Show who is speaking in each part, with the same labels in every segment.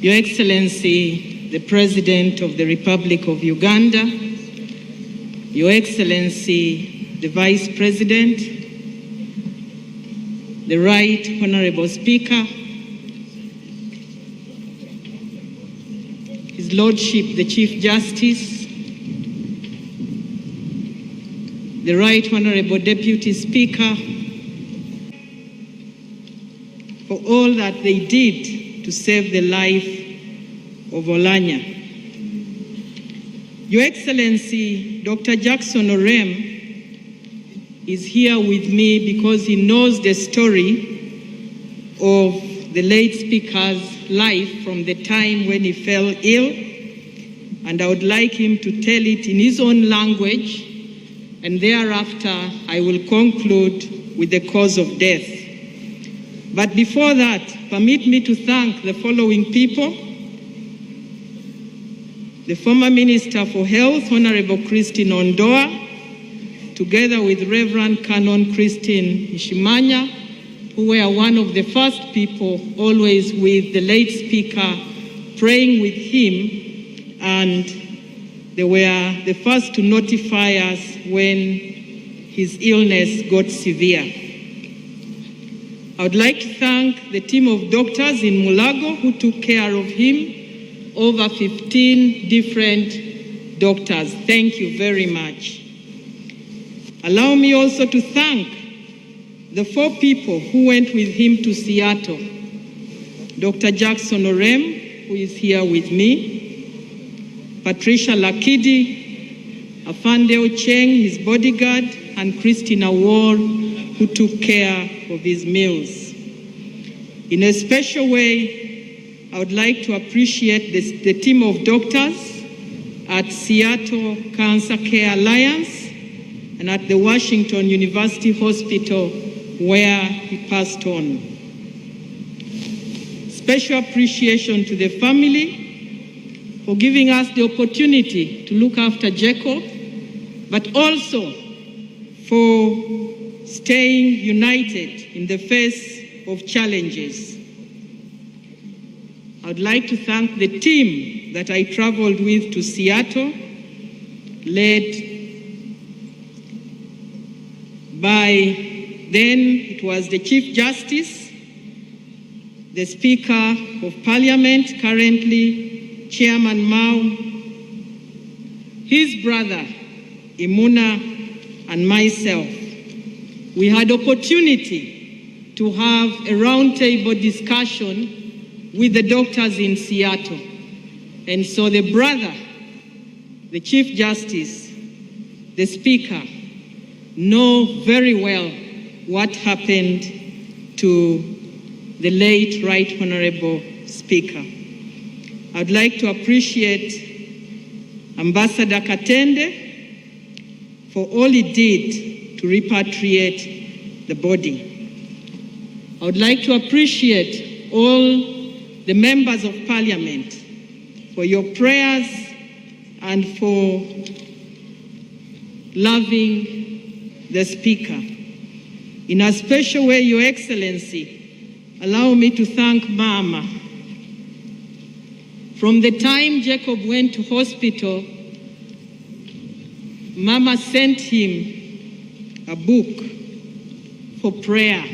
Speaker 1: Your Excellency, the President of the Republic of Uganda, Your Excellency, the Vice President, the Right Honorable Speaker, His Lordship, the Chief Justice, the Right Honorable Deputy Speaker, for all that they did to save the life of Oulanya. Your Excellency, Dr. Jackson Orem is here with me because he knows the story of the late Speaker's life from the time when he fell ill, and I would like him to tell it in his own language, and thereafter I will conclude with the cause of death. But before that, permit me to thank the following people: the former Minister for Health, Honorable Christine Ondoa, together with Reverend Canon Christine Ishimanya, who were one of the first people always with the late Speaker, praying with him, and they were the first to notify us when his illness got severe. I would like to thank the team of doctors in Mulago who took care of him, over 15 different doctors. Thank you very much. Allow me also to thank the 4 people who went with him to Seattle. Dr. Jackson Orem, who is here with me, Patricia Lakidi, Afande Ocheng, his bodyguard, and Christina Ward, who took care of his meals. In a special way, I would like to appreciate the team of doctors at Seattle Cancer Care Alliance and at the Washington University Hospital where he passed on. Special appreciation to the family for giving us the opportunity to look after Jacob, but also for staying united in the face of challenges. I would like to thank the team that I traveled with to Seattle, led by, then it was the Chief Justice, the Speaker of Parliament, currently Chairman Mao, his brother Imuna, and myself. We had opportunity to have a roundtable discussion with the doctors in Seattle. And so the brother, the Chief Justice, the Speaker, know very well what happened to the late Right Honorable Speaker. I'd like to appreciate Ambassador Katende for all he did to repatriate the body. I would like to appreciate all the members of Parliament for your prayers and for loving the Speaker. In a special way, Your Excellency, allow me to thank Mama. From the time Jacob went to hospital, Mama sent him a book for prayer,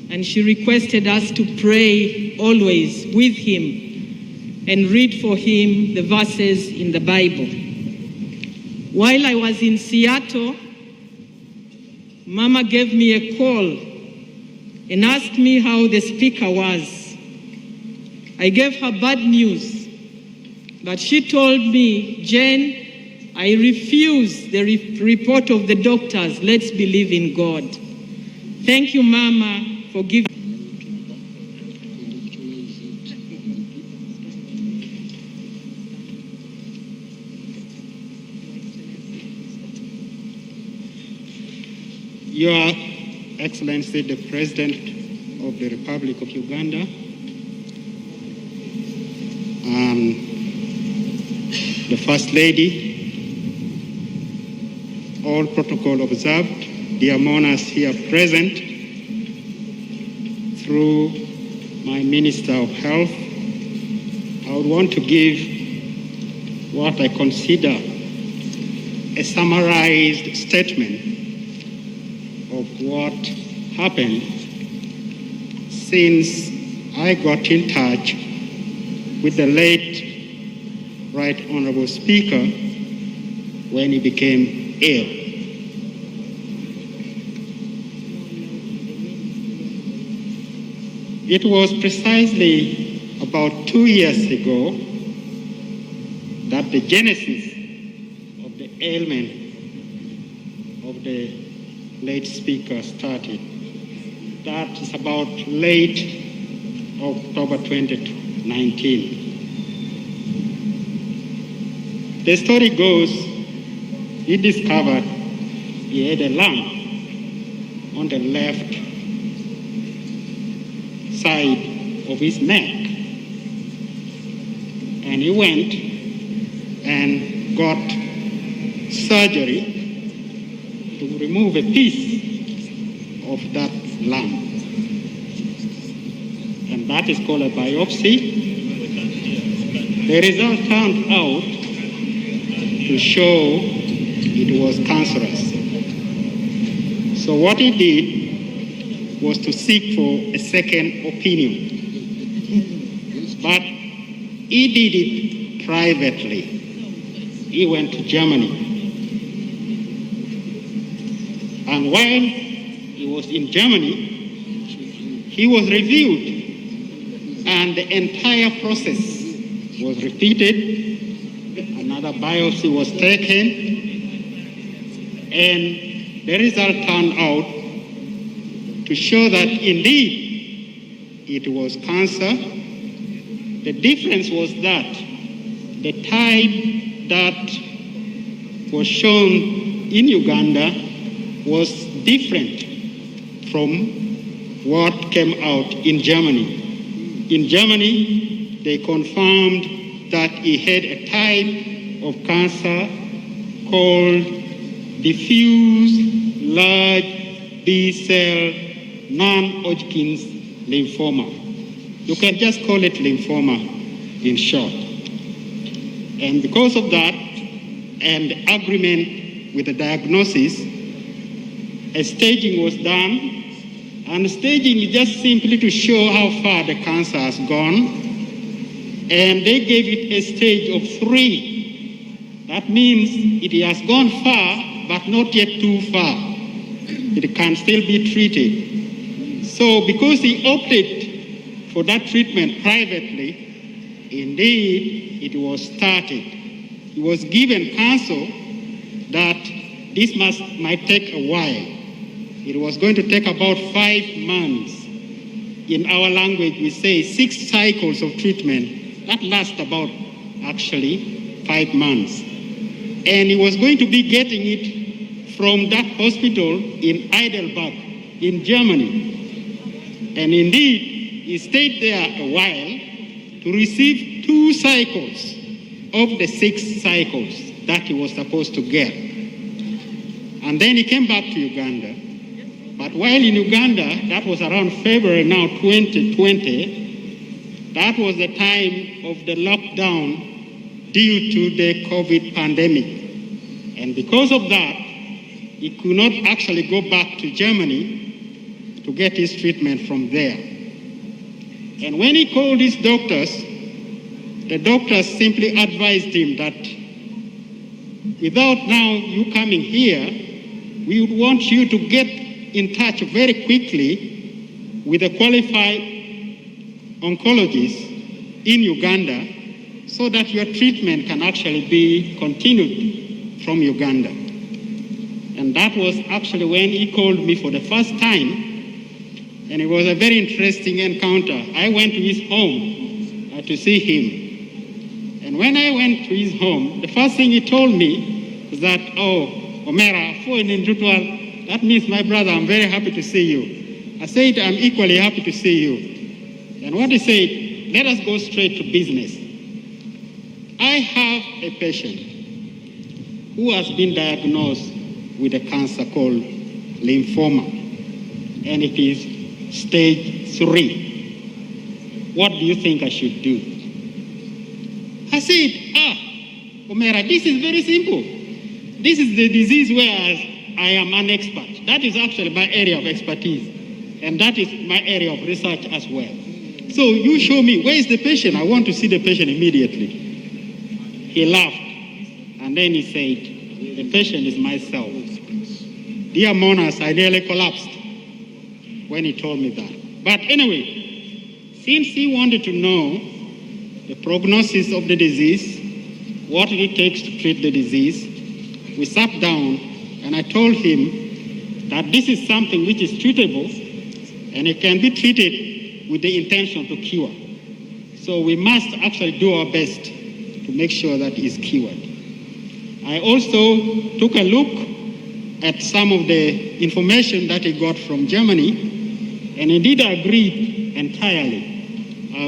Speaker 1: and she requested us to pray always with him and read for him the verses in the Bible. While I was in Seattle, Mama gave me a call and asked me how the Speaker was. I gave her bad news, but she told me, Jane, I refuse the report of the doctors. Let's believe in God. Thank you, Mama, for giving.
Speaker 2: Your Excellency, the President of the Republic of Uganda, the First Lady, all protocol observed, dear mourners here present, through my Minister of Health, I would want to give what I consider a summarized statement of what happened since I got in touch with the late Right Honorable Speaker when he became ill. It was precisely about 2 years ago that the genesis of the ailment of the late speaker started. That is about late October 2019. The story goes, he discovered he had a lump on the left side of his neck. And he went and got surgery to remove a piece of that lump. And that is called a biopsy. The result turned out to show it was cancerous. So what he did was to seek for a second opinion. But he did it privately. He went to Germany. And while he was in Germany, he was reviewed. And the entire process was repeated. Another biopsy was taken. And the result turned out to show that indeed it was cancer. The difference was that the type that was shown in Uganda was different from what came out in Germany. In Germany, they confirmed that he had a type of cancer called diffuse large B-cell non-Hodgkin's lymphoma. You can just call it lymphoma in short. And because of that, and agreement with the diagnosis, a staging was done. And staging is just simply to show how far the cancer has gone. And they gave it a stage of 3. That means it has gone far, but not yet too far. It can still be treated. So because he opted for that treatment privately, indeed, it was started. He was given counsel that this might take a while. It was going to take about 5 months. In our language, we say 6 cycles of treatment. That lasts about, actually, 5 months. And he was going to be getting it from that hospital in Heidelberg, in Germany. And indeed, he stayed there a while to receive 2 cycles of the 6 cycles that he was supposed to get. And then he came back to Uganda. But while in Uganda, that was around February now 2020, that was the time of the lockdown due to the COVID pandemic. And because of that, he could not actually go back to Germany to get his treatment from there. And when he called his doctors, the doctors simply advised him that without now you coming here, we would want you to get in touch very quickly with a qualified oncologist in Uganda so that your treatment can actually be continued from Uganda. And that was actually when he called me for the first time. And it was a very interesting encounter. I went to his home to see him. And when I went to his home, the first thing he told me was that, oh, Omera, that means my brother, I'm very happy to see you. I said, I'm equally happy to see you. And what he said, let us go straight to business. I have a patient who has been diagnosed with a cancer called lymphoma, and it is stage 3. What do you think I should do? said, Omera, this is very simple. This is the disease where I am an expert. That is actually my area of expertise. And that is my area of research as well. So you show me, where is the patient? I want to see the patient immediately. He laughed. And then he said, the patient is myself. Dear mourners, I nearly collapsed when he told me that. But anyway, since he wanted to know the prognosis of the disease, what it takes to treat the disease, we sat down and I told him that this is something which is treatable and it can be treated with the intention to cure. So we must actually do our best to make sure that it is cured. I also took a look at some of the information that he got from Germany, and indeed I agreed entirely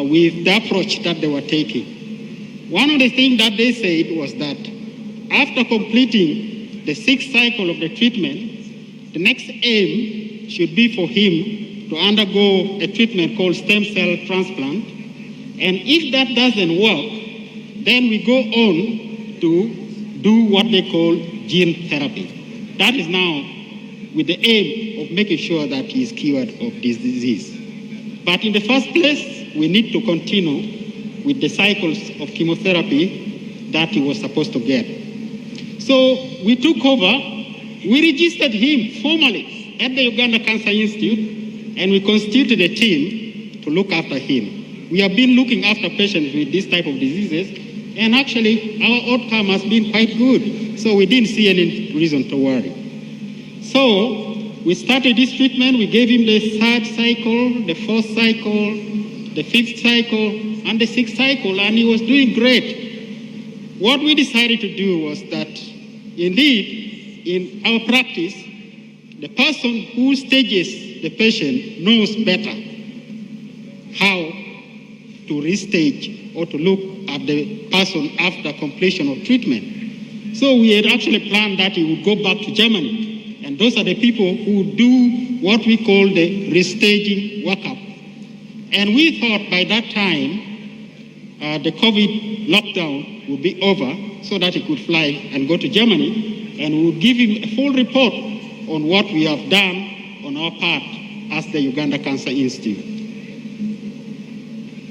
Speaker 2: with the approach that they were taking. One of the things that they said was that after completing the 6th cycle of the treatment, the next aim should be for him to undergo a treatment called stem cell transplant. And if that doesn't work, then we go on to do what they call gene therapy. That is now with the aim of making sure that he is cured of this disease. But in the first place, we need to continue with the cycles of chemotherapy that he was supposed to get. So we took over, we registered him formally at the Uganda Cancer Institute, and we constituted a team to look after him. We have been looking after patients with this type of diseases, and actually our outcome has been quite good. So we didn't see any reason to worry. So we started this treatment. We gave him the 3rd cycle, the 4th cycle, the 5th cycle, and the 6th cycle, and he was doing great. What we decided to do was that, indeed, in our practice, the person who stages the patient knows better how to restage or to look at the person after completion of treatment. So we had actually planned that he would go back to Germany. And those are the people who do what we call the restaging workup. And we thought by that time, the COVID lockdown would be over so that he could fly and go to Germany, and we would give him a full report on what we have done on our part as the Uganda Cancer Institute.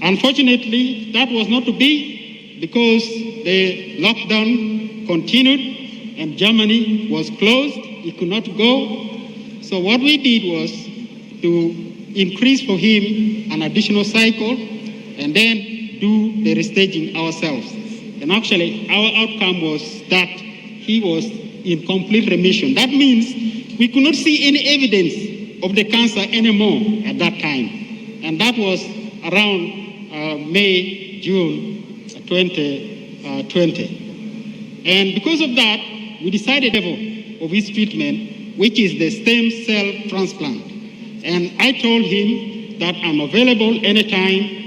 Speaker 2: Unfortunately, that was not to be because the lockdown continued and Germany was closed. He could not go. So what we did was to increase for him an additional cycle and then do the restaging ourselves. And actually, our outcome was that he was in complete remission. That means we could not see any evidence of the cancer anymore at that time. And that was around May, June 2020. And because of that, we decided of his treatment, which is the stem cell transplant. And I told him that I'm available anytime.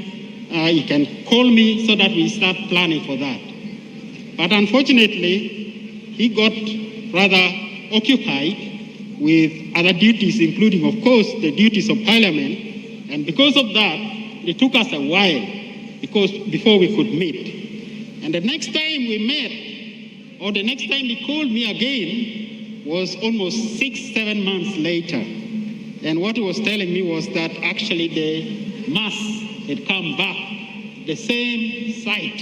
Speaker 2: He can call me so that we start planning for that. But unfortunately, he got rather occupied with other duties, including, of course, the duties of Parliament. And because of that, it took us a while before we could meet. And the next time we met, or the next time he called me again, was almost 6-7 months later. And what he was telling me was that actually the mass had come back, the same site.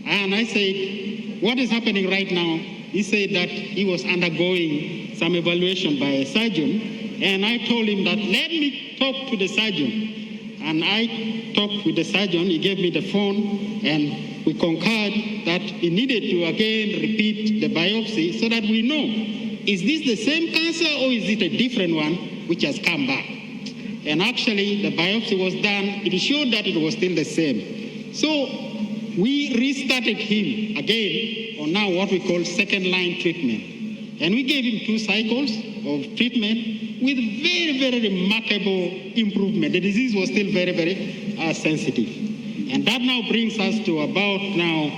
Speaker 2: And I said, what is happening right now? He said that he was undergoing some evaluation by a surgeon. And I told him that, let me talk to the surgeon. And I talked with the surgeon. He gave me the phone, and we concurred that he needed to again repeat the biopsy so that we know, is this the same cancer or is it a different one which has come back? And actually, the biopsy was done. It showed that it was still the same. So we restarted him again on now what we call second-line treatment. And we gave him 2 cycles of treatment with very, very remarkable improvement. The disease was still very, very sensitive. And that now brings us to about now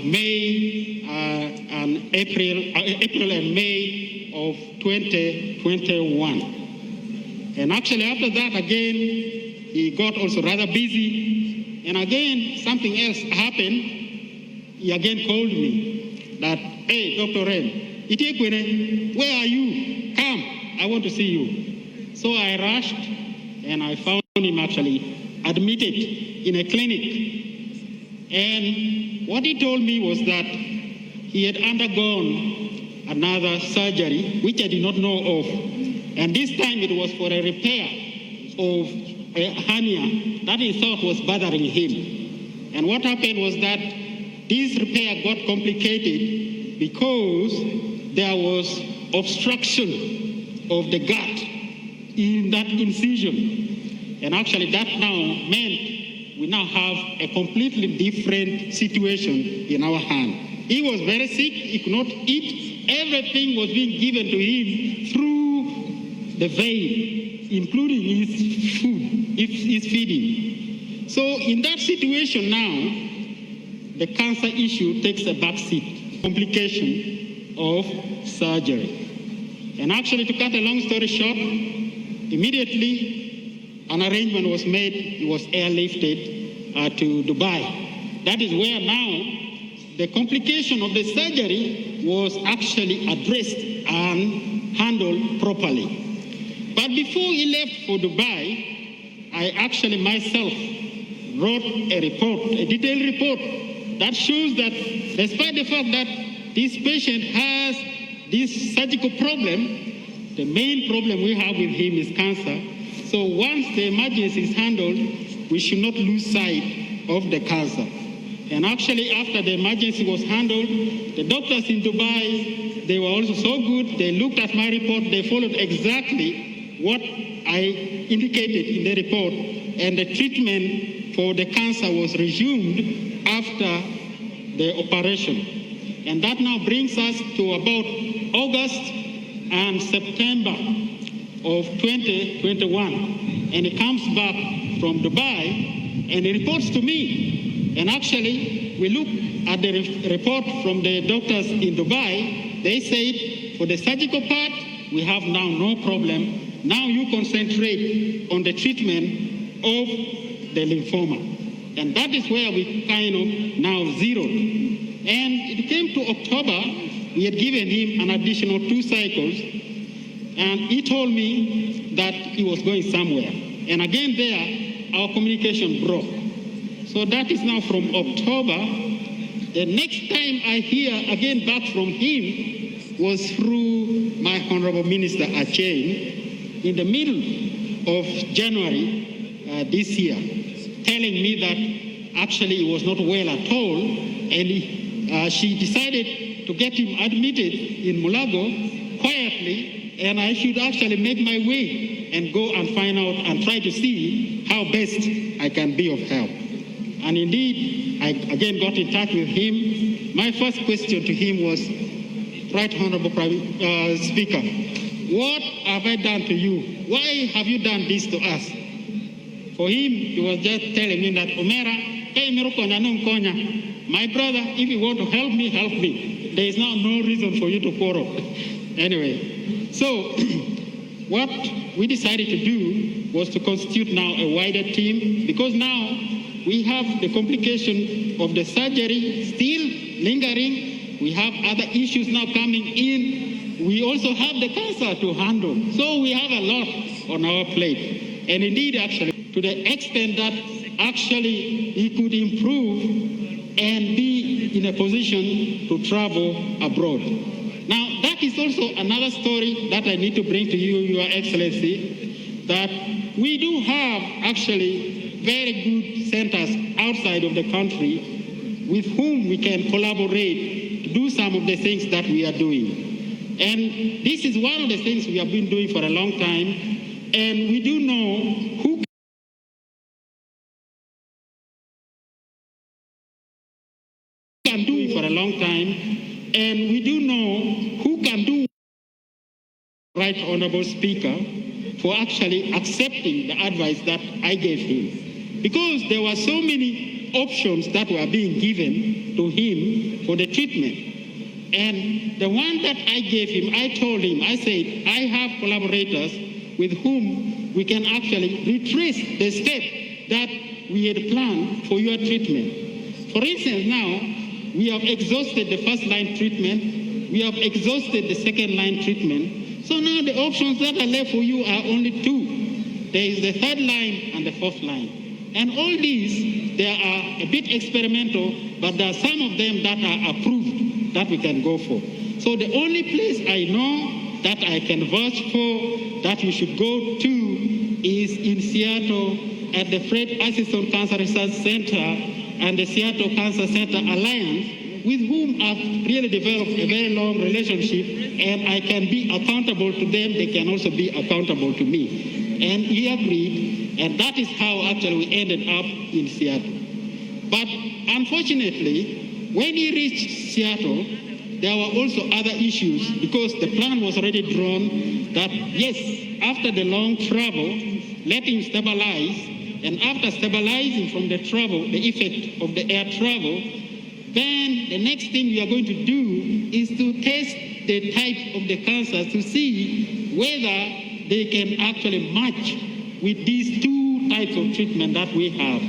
Speaker 2: May and April and May of 2021. And actually after that, again, he got also rather busy. And again, something else happened. he again called me that, hey, Dr. Ren, where are you? Come, I want to see you. So I rushed and I found him actually admitted in a clinic. And what he told me was that he had undergone another surgery, which I did not know of. And this time it was for a repair of a hernia that he thought was bothering him. And what happened was that this repair got complicated because there was obstruction of the gut in that incision. And actually that now meant we now have a completely different situation in our hand. He was very sick, he could not eat. Everything was being given to him through the vein, including his food, his feeding. So in that situation now, the cancer issue takes a backseat, complication of surgery. And actually, to cut a long story short, immediately an arrangement was made. He was airlifted to Dubai. That is where now the complication of the surgery was actually addressed and handled properly. But before he left for Dubai, I actually myself wrote a report, a detailed report, that shows that despite the fact that this patient has this surgical problem, the main problem we have with him is cancer. So once the emergency is handled, we should not lose sight of the cancer. And actually, after the emergency was handled, the doctors in Dubai, they were also so good. They looked at my report. They followed exactly what I indicated in the report. And the treatment for the cancer was resumed after the operation. And that now brings us to about August and September of 2021. And he comes back from Dubai and he reports to me. And actually, we look at the report from the doctors in Dubai. They said, for the surgical part, we have now no problem. Now you concentrate on the treatment of the lymphoma. And that is where we kind of now zeroed. And it came to October, we had given him an additional 2 cycles. And he told me that he was going somewhere. And again there, our communication broke. So that is now from October. The next time I hear again back from him was through my Honorable Minister Acheng in the middle of January this year, telling me that actually he was not well at all, and she decided to get him admitted in Mulago quietly, and I should actually make my way and go and find out and try to see how best I can be of help. And indeed, I again got in touch with him. My first question to him was, Right Honorable Speaker, what have I done to you? Why have you done this to us? For him, he was just telling me that, my brother, if you want to help me, help me. There is now no reason for you to quarrel. Anyway, so what we decided to do was to constitute now a wider team, because now we have the complication of the surgery still lingering. We have other issues now coming in. We also have the cancer to handle. So we have a lot on our plate. And indeed, actually, to the extent that actually he could improve and be in a position to travel abroad. Now, that is also another story that I need to bring to you, Your Excellency, that we do have actually very good centers outside of the country with whom we can collaborate to do some of the things that we are doing. And this is one of the things we have been doing for a long time, and we do know who can do it for a long time, and we do know who can do. Right Honorable Speaker, for actually accepting the advice that I gave him. Because there were so many options that were being given to him for the treatment. And the one that I gave him, I told him, I said, I have collaborators with whom we can actually retrace the step that we had planned for your treatment. For instance, now, We have exhausted the first line treatment. We have exhausted the second line treatment. So now the options that are left for you are only two. There is the third line and the fourth line. And all these, they are a bit experimental, but there are some of them that are approved that we can go for. So the only place I know that I can vouch for that you should go to is in Seattle at the Fred Assistant Cancer Research Center and the Seattle Cancer Center Alliance, with whom I've really developed a very long relationship, and I can be accountable to them. They can also be accountable to me. And he agreed, and that is how actually we ended up in Seattle. But unfortunately, when he reached Seattle, there were also other issues, because the plan was already drawn that, yes, after the long travel, let him stabilize, and after stabilizing from the travel, the effect of the air travel, then the next thing we are going to do is to test the type of the cancer to see whether they can actually match with these two types of treatment that we have.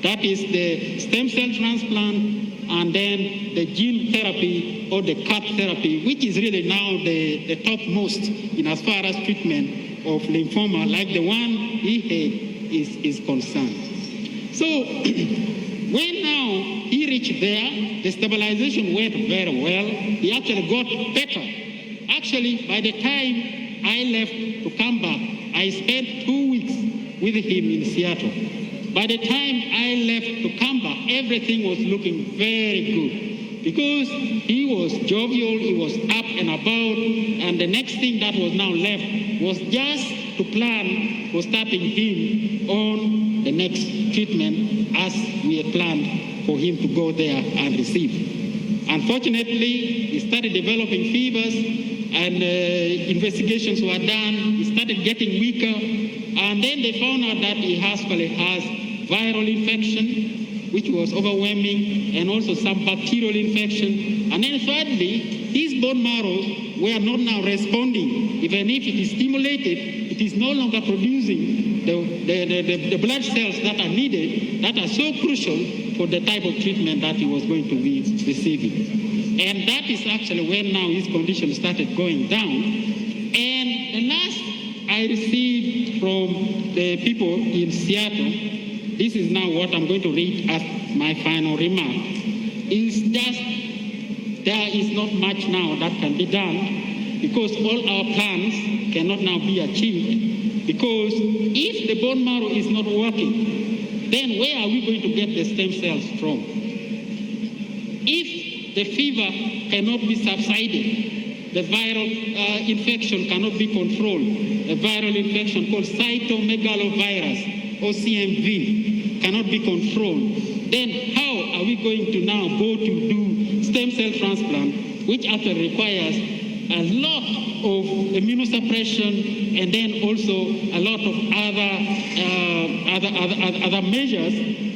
Speaker 2: That is the stem cell transplant and then the gene therapy or the CAR therapy, which is really now the topmost in as far as treatment of lymphoma, like the one he had, is concerned. So when now he reached there, the stabilization went very well. He actually got better. Actually, by the time I left to come back, I spent 2 weeks with him in Seattle. By the time I left to come back, everything was looking very good, because he was jovial, he was up and about, and the next thing that was now left was just to plan for starting him on the next treatment as we had planned for him to go there and receive. Unfortunately, he started developing fevers, and investigations were done. He started getting weaker, and then they found out that he actually has viral infection, which was overwhelming, and also some bacterial infection. And then thirdly, his bone marrows were not now responding. Even if it is stimulated, it is no longer producing the blood cells that are needed, that are so crucial for the type of treatment that he was going to be receiving. And that is actually when now his condition started going down. And the last I received from the people in Seattle, this is now what I'm going to read as my final remark, is just there is not much now that can be done, because all our plans cannot now be achieved, because if the bone marrow is not working, then where are we going to get the stem cells from? If the fever cannot be subsided, the viral infection cannot be controlled, a viral infection called cytomegalovirus, or CMV, cannot be controlled, then how are we going to now go to do stem cell transplant, which actually requires a lot of immunosuppression, and then also a lot of other measures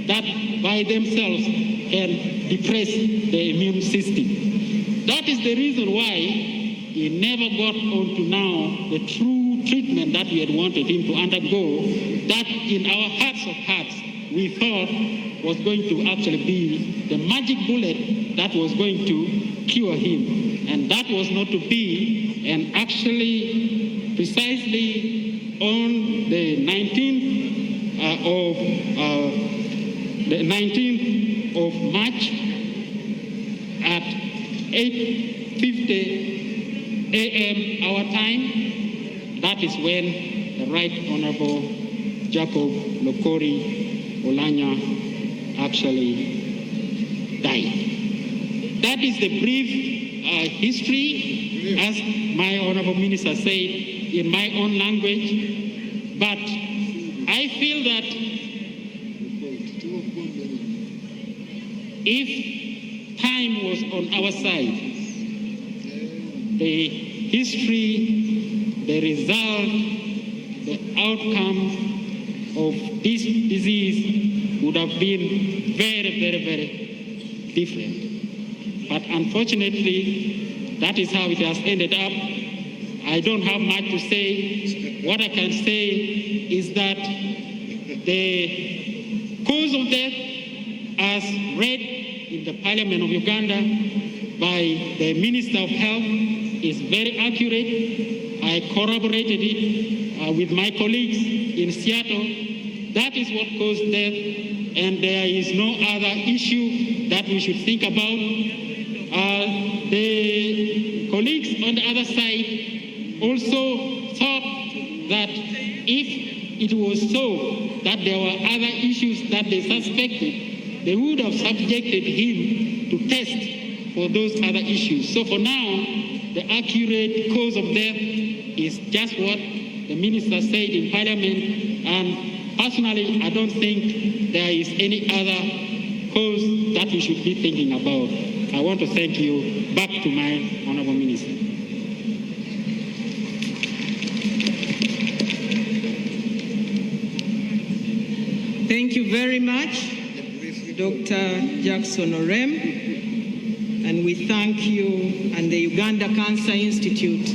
Speaker 2: that by themselves can depress the immune system. That is the reason why he never got on to now the true treatment that we had wanted him to undergo, that in our hearts of hearts we thought was going to actually be the magic bullet that was going to cure him. And that was not to be. And actually, precisely on the 19th of March at 8:50 a.m. our time, that is when the Right Honorable Jacob Oulanya actually died. That is the brief history, as my Honorable Minister said, in my own language. But I feel that if time was on our side, the history, the result, the outcome of this disease would have been very, very, very different. But unfortunately, that is how it has ended up. I don't have much to say. What I can say is that the cause of death, as read in the Parliament of Uganda by the Minister of Health is very accurate. I corroborated it with my colleagues in Seattle. That is what caused death, and there is no other issue that we should think about. The colleagues on the other side also thought that if it was so that there were other issues that they suspected, they would have subjected him to test for those other issues. So for now, the accurate cause of death is just what the minister said in Parliament, and personally, I don't think there is any other cause that we should be thinking about. I want to thank you. Back to my Honorable Minister.
Speaker 1: Thank you very much, Dr. Jackson Orem. And we thank you and the Uganda Cancer Institute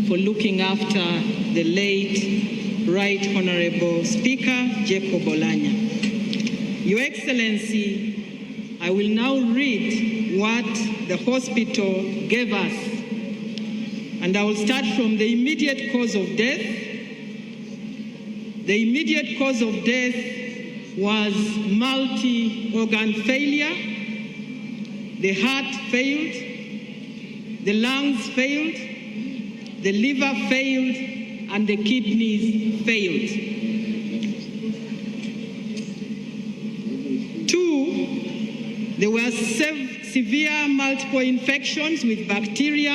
Speaker 1: for looking after the late Right Honorable Speaker Jacob Oulanya. Your Excellency, I will now read what the hospital gave us. And I will start from the immediate cause of death. The immediate cause of death was multi-organ failure. The heart failed, the lungs failed, the liver failed, and the kidneys failed. 2, there were severe multiple infections with bacteria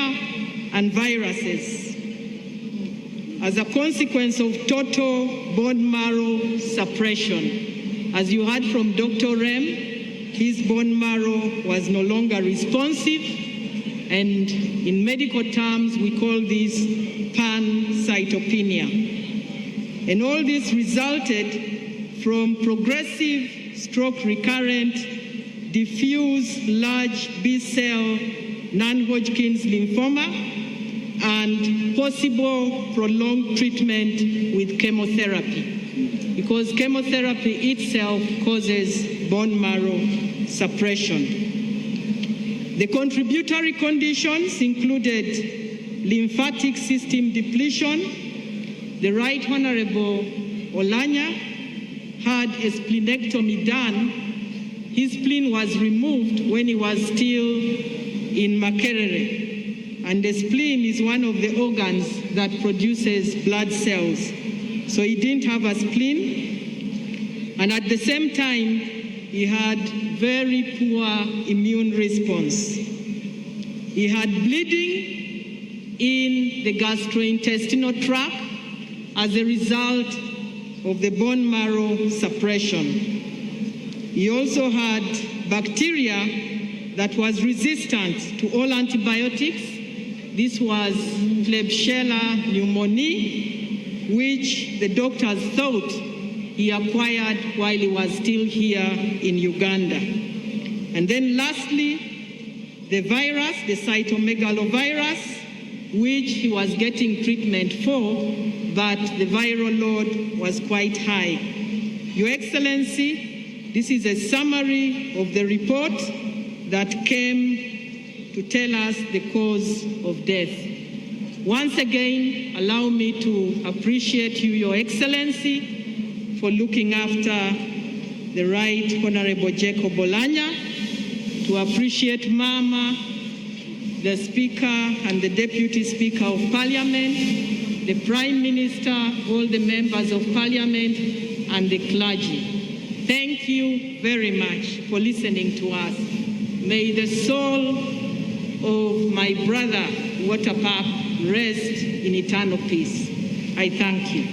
Speaker 1: and viruses as a consequence of total bone marrow suppression. As you heard from Dr. Rem, his bone marrow was no longer responsive, and in medical terms, we call this pancytopenia. And all this resulted from progressive stroke recurrent, diffuse large B-cell non-Hodgkin's lymphoma, and possible prolonged treatment with chemotherapy, because chemotherapy itself causes bone marrow suppression. The contributory conditions included lymphatic system depletion. The Right Honorable Oulanya had a splenectomy done. His spleen was removed when he was still in Makerere. And the spleen is one of the organs that produces blood cells. So he didn't have a spleen. And at the same time, he had very poor immune response. He had bleeding in the gastrointestinal tract as a result of the bone marrow suppression. He also had bacteria that was resistant to all antibiotics. This was Klebsiella pneumoniae, which the doctors thought he acquired while he was still here in Uganda. And then lastly, the virus, the cytomegalovirus, which he was getting treatment for, but the viral load was quite high. Your Excellency, this is a summary of the report that came to tell us the cause of death. Once again, allow me to appreciate you, Your Excellency, for looking after the Right Honorable Jacob Oulanya, to appreciate Mama, the Speaker and the Deputy Speaker of Parliament, the Prime Minister, all the members of Parliament, and the clergy. Thank you very much for listening to us. May the soul of my brother, Waterpark, rest in eternal peace. I thank you.